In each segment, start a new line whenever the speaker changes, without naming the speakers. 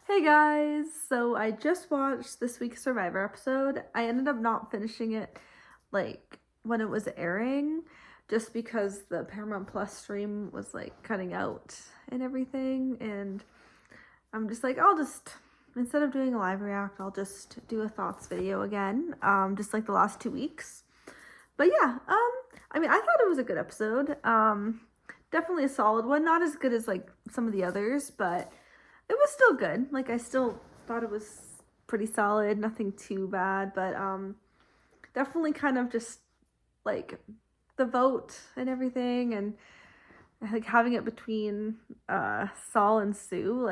Hey guys! So I just watched this week's Survivor episode. I ended up not finishing it when it was airing just because the Paramount Plus stream was cutting out and everything, and I'm just I'll just instead of doing a live react, I'll just do a thoughts video again, just like the last 2 weeks. But yeah, I thought it was a good episode. Definitely a solid one. Not as good as some of the others, but it was still good. I still thought it was pretty solid, nothing too bad, but definitely kind of just the vote and everything, and having it between Saul and Sue.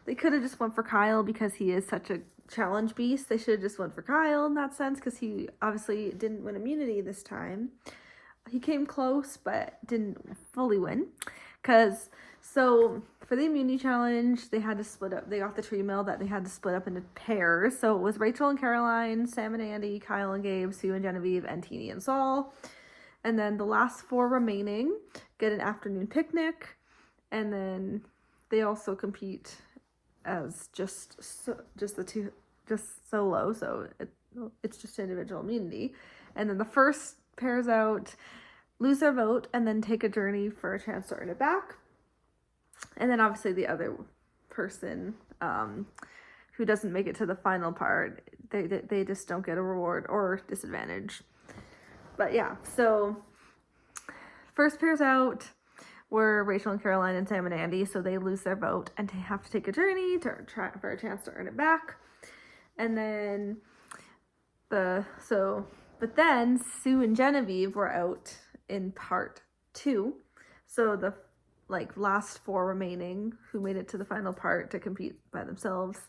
They could have just went for Kyle because he is such a challenge beast. They should have just went for Kyle in that sense because he obviously didn't win immunity this time. He came close but didn't fully win. So for the immunity challenge, they had to split up. They got the tree mill that they had to split up into pairs. So it was Rachel and Caroline, Sam and Andy, Kyle and Gabe, Sue and Genevieve, and Teeny and Saul. And then the last 4 remaining get an afternoon picnic. And then they also compete as just the two, just solo. So it's just individual immunity. And then the first pairs out, lose their vote, and then take a journey for a chance to earn it back. And then obviously the other person who doesn't make it to the final part, they just don't get a reward or disadvantage. But yeah, so first pairs out were Rachel and Caroline and Sam and Andy, so they lose their vote and they have to take a journey to try for a chance to earn it back. And then but then Sue and Genevieve were out in part 2. So the last 4 remaining who made it to the final part to compete by themselves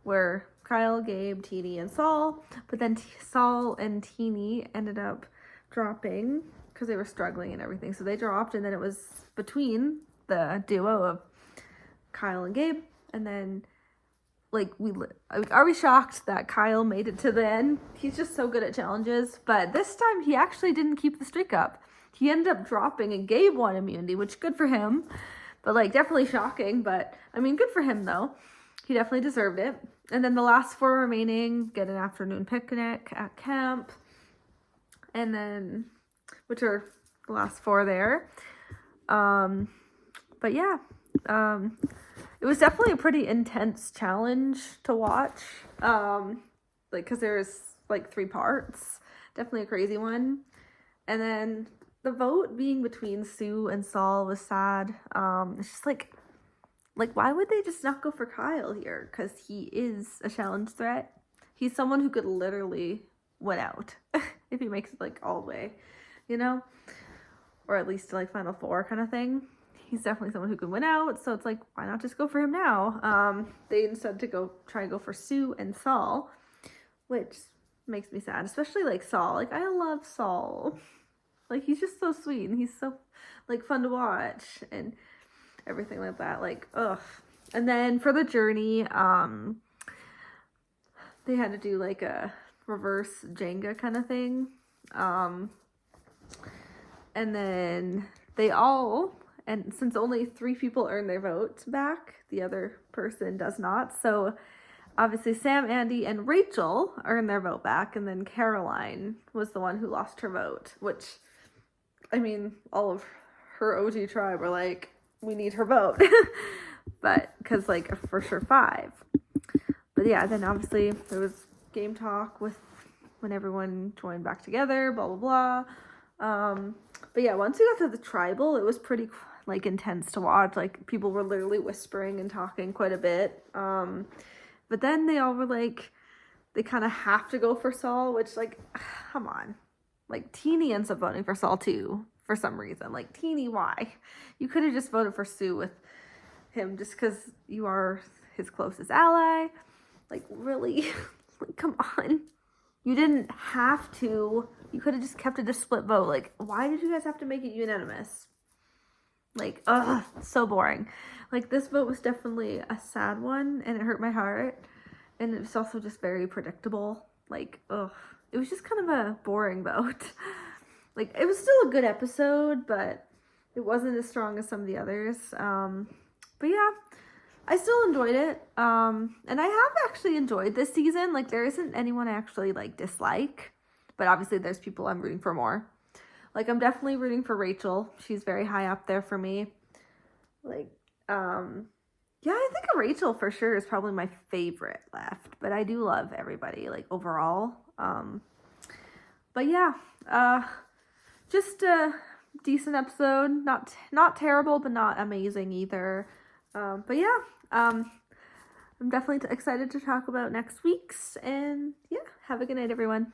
were Kyle, Gabe, Teeny, and Saul. But then Saul and Teeny ended up dropping because they were struggling and everything. So they dropped, and then it was between the duo of Kyle and Gabe. And then are we shocked that Kyle made it to the end? He's just so good at challenges. But this time he actually didn't keep the streak up. He ended up dropping and Gabe won immunity, which good for him. But definitely shocking. But good for him though. He definitely deserved it. And then the last 4 remaining get an afternoon picnic at camp. And then, which are the last 4 there. But yeah, it was definitely a pretty intense challenge to watch. Because there's 3 parts. Definitely a crazy one. And then the vote being between Sue and Saul was sad. It's just why would they just not go for Kyle here? Because he is a challenge threat. He's someone who could literally win out if he makes it all the way, or at least to final 4 kind of thing. He's definitely someone who could win out. So it's why not just go for him now? They instead to go for Sue and Saul, which makes me sad, especially Saul. I love Saul. He's just so sweet, and he's so fun to watch and everything like that. Ugh. And then for the journey, they had to do a reverse Jenga kind of thing. And then and since only 3 people earn their vote back, the other person does not. So obviously Sam, Andy, and Rachel earned their vote back, and then Caroline was the one who lost her vote, which, all of her OG tribe were we need her vote. But, because, for sure 5. But yeah, then obviously there was game talk when everyone joined back together, blah, blah, blah. But yeah, once we got to the tribal, it was pretty, intense to watch. People were literally whispering and talking quite a bit. But then they all were they kind of have to go for Saul, which, come on. Teeny ends up voting for Saul too, for some reason. Teeny, why? You could have just voted for Sue with him just because you are his closest ally. Really? Come on. You didn't have to. You could have just kept it a split vote. Why did you guys have to make it unanimous? Ugh, so boring. This vote was definitely a sad one, and it hurt my heart. And it was also just very predictable. Ugh. It was just kind of a boring vote. It was still a good episode, but it wasn't as strong as some of the others. But yeah, I still enjoyed it. And I have actually enjoyed this season. Like, there isn't anyone I actually like dislike, but obviously there's people I'm rooting for more. Like, I'm definitely rooting for Rachel. She's very high up there for me. Like, yeah, I think Rachel for sure is probably my favorite left, but I do love everybody like overall. But yeah, just a decent episode. Not terrible, but not amazing either. But yeah, I'm definitely excited to talk about next week's. And yeah, have a good night, everyone.